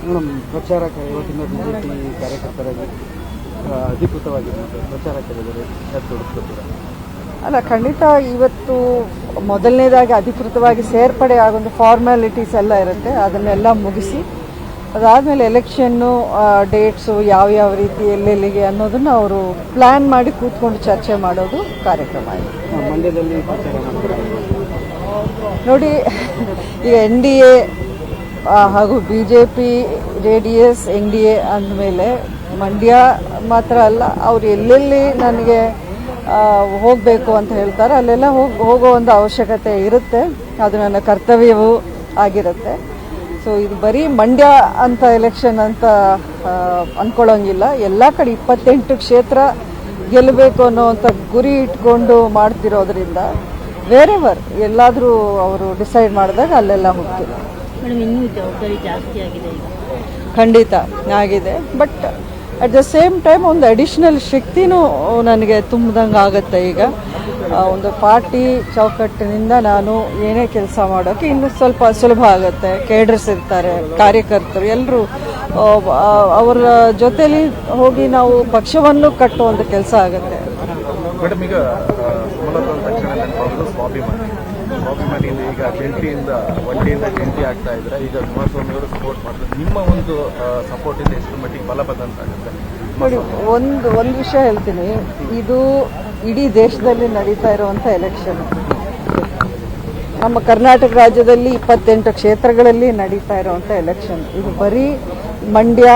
Madam, ಪ್ರಚಾರಕ್ಕೆ ಇವತ್ತಿನ BJP ಕಾರ್ಯಕರ್ತರಾಗಿ ಅಧಿಕೃತವಾಗಿ ಪ್ರಚಾರಕ್ಕೆ ತೊಡಗಿಸ್ಕೊತೀರಾ? ಅಲ್ಲ, ಖಂಡಿತ ಇವತ್ತು ಮೊದಲನೇದಾಗಿ ಅಧಿಕೃತವಾಗಿ ಸೇರ್ಪಡೆ ಆಗೊಂದು ಫಾರ್ಮ್ಯಾಲಿಟೀಸ್ ಎಲ್ಲ ಇರುತ್ತೆ, ಅದನ್ನೆಲ್ಲ ಮುಗಿಸಿ ಅದಾದಮೇಲೆ ಎಲೆಕ್ಷನ್ನು ಡೇಟ್ಸು ಯಾವ್ಯಾವ ರೀತಿ ಎಲ್ಲೆಲ್ಲಿಗೆ ಅನ್ನೋದನ್ನು ಅವರು ಪ್ಲ್ಯಾನ್ ಮಾಡಿ ಕೂತ್ಕೊಂಡು ಚರ್ಚೆ ಮಾಡೋದು ಕಾರ್ಯಕ್ರಮ ಇದೆ. ಮಂಡ್ಯದಲ್ಲಿ ನೋಡಿ, ಈಗ NDA ಹಾಗೂ BJP JDS NDA ಅಂದಮೇಲೆ ಮಂಡ್ಯ ಮಾತ್ರ ಅಲ್ಲ, ಅವರು ಎಲ್ಲೆಲ್ಲಿ ನನಗೆ ಹೋಗಬೇಕು ಅಂತ ಹೇಳ್ತಾರೆ ಅಲ್ಲೆಲ್ಲ ಹೋಗೋ ಒಂದು ಅವಶ್ಯಕತೆ ಇರುತ್ತೆ. ಅದು ನನ್ನ ಕರ್ತವ್ಯವೂ ಆಗಿರುತ್ತೆ. ಸೊ ಇದು ಬರೀ ಮಂಡ್ಯ ಅಂತ ಎಲೆಕ್ಷನ್ ಅಂತ ಅಂದ್ಕೊಳ್ಳೋಂಗಿಲ್ಲ. ಎಲ್ಲ ಕಡೆ 28 ಕ್ಷೇತ್ರ ಗೆಲ್ಲಬೇಕು ಅನ್ನೋವಂಥ ಗುರಿ ಇಟ್ಕೊಂಡು ಮಾಡ್ತಿರೋದ್ರಿಂದ ವೇರೆವರ್ ಎಲ್ಲಾದರೂ ಅವರು ಡಿಸೈಡ್ ಮಾಡಿದಾಗ ಅಲ್ಲೆಲ್ಲ ಹೋಗ್ತೀವಿ. ಮೇಡಮ್, ಇನ್ನೂ ಜವಾಬ್ದಾರಿ ಜಾಸ್ತಿ ಆಗಿದೆ ಈಗ? ಖಂಡಿತ ಆಗಿದೆ. But at the same time ಒಂದು ಅಡಿಷ್ನಲ್ ಶಕ್ತಿನೂ ನನಗೆ ತುಂಬಿದಂಗೆ ಆಗುತ್ತೆ. ಈಗ ಒಂದು ಪಾರ್ಟಿ ಚೌಕಟ್ಟಿನಿಂದ ನಾನು ಏನೇ ಕೆಲಸ ಮಾಡೋಕ್ಕೆ ಇನ್ನೂ ಸ್ವಲ್ಪ ಸುಲಭ ಆಗುತ್ತೆ. ಕೇಡರ್ಸ್ ಇರ್ತಾರೆ, ಕಾರ್ಯಕರ್ತರು ಎಲ್ಲರೂ ಅವರ ಜೊತೆಲಿ ಹೋಗಿ ನಾವು ಪಕ್ಷವನ್ನು ಕಟ್ಟುವಂಥ ಕೆಲಸ ಆಗುತ್ತೆ. ಮೇಡಮ್, ಈಗ ತಕ್ಷಣ ಸ್ವಾಭಿಮಾನಿಯಿಂದ ಈಗ ಜಂಟಿಯಿಂದ ಒಂಟಿಯಿಂದ ಜಂಟಿ ಆಗ್ತಾ ಇದ್ರೆ, ಈಗ ಕುಮಾರಸ್ವಾಮಿ ಅವರು ಸಪೋರ್ಟ್ ಮಾಡಿದ್ರೆ ನಿಮ್ಮ ಒಂದು ಸಪೋರ್ಟ್ ಇಂದ ಎಷ್ಟು ಮಟ್ಟಿಗೆ ಬಲ ಬಂದಂತಾಗುತ್ತೆ? ನೋಡಿ, ಒಂದು ವಿಷಯ ಹೇಳ್ತೀನಿ. ಇದು ಇಡೀ ದೇಶದಲ್ಲಿ ನಡೀತಾ ಇರುವಂಥ ಎಲೆಕ್ಷನ್. ನಮ್ಮ ಕರ್ನಾಟಕ ರಾಜ್ಯದಲ್ಲಿ 28 ಕ್ಷೇತ್ರಗಳಲ್ಲಿ ನಡೀತಾ ಇರುವಂಥ ಎಲೆಕ್ಷನ್. ಇದು ಬರೀ ಮಂಡ್ಯ,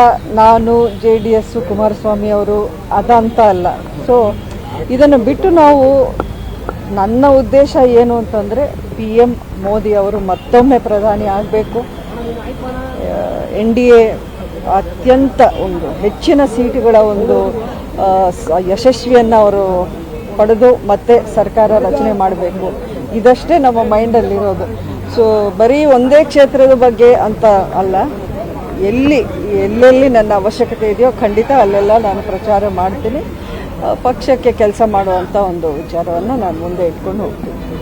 ನಾನು, JDS, ಕುಮಾರಸ್ವಾಮಿ ಅವರು ಅದಂತ ಅಲ್ಲ. ಸೊ ಇದನ್ನು ಬಿಟ್ಟು ನಾವು, ನನ್ನ ಉದ್ದೇಶ ಏನು ಅಂತಂದರೆ PM ಮೋದಿ ಅವರು ಮತ್ತೊಮ್ಮೆ ಪ್ರಧಾನಿ ಆಗಬೇಕು. NDA ಅತ್ಯಂತ ಒಂದು ಹೆಚ್ಚಿನ ಸೀಟುಗಳ ಒಂದು ಯಶಸ್ವಿಯನ್ನು ಅವರು ಪಡೆದು ಮತ್ತೆ ಸರ್ಕಾರ ರಚನೆ ಮಾಡಬೇಕು. ಇದಷ್ಟೇ ನಮ್ಮ ಮೈಂಡಲ್ಲಿರೋದು. ಸೊ ಬರೀ ಒಂದೇ ಕ್ಷೇತ್ರದ ಬಗ್ಗೆ ಅಂತ ಅಲ್ಲ, ಎಲ್ಲೆಲ್ಲಿ ನನ್ನ ಅವಶ್ಯಕತೆ ಇದೆಯೋ ಖಂಡಿತ ಅಲ್ಲೆಲ್ಲ ನಾನು ಪ್ರಚಾರ ಮಾಡ್ತೀನಿ. ಪಕ್ಷಕ್ಕೆ ಕೆಲಸ ಮಾಡುವಂಥ ಒಂದು ವಿಚಾರವನ್ನು ನಾನು ಮುಂದೆ ಇಟ್ಕೊಂಡು ಹೋಗ್ತೀನಿ.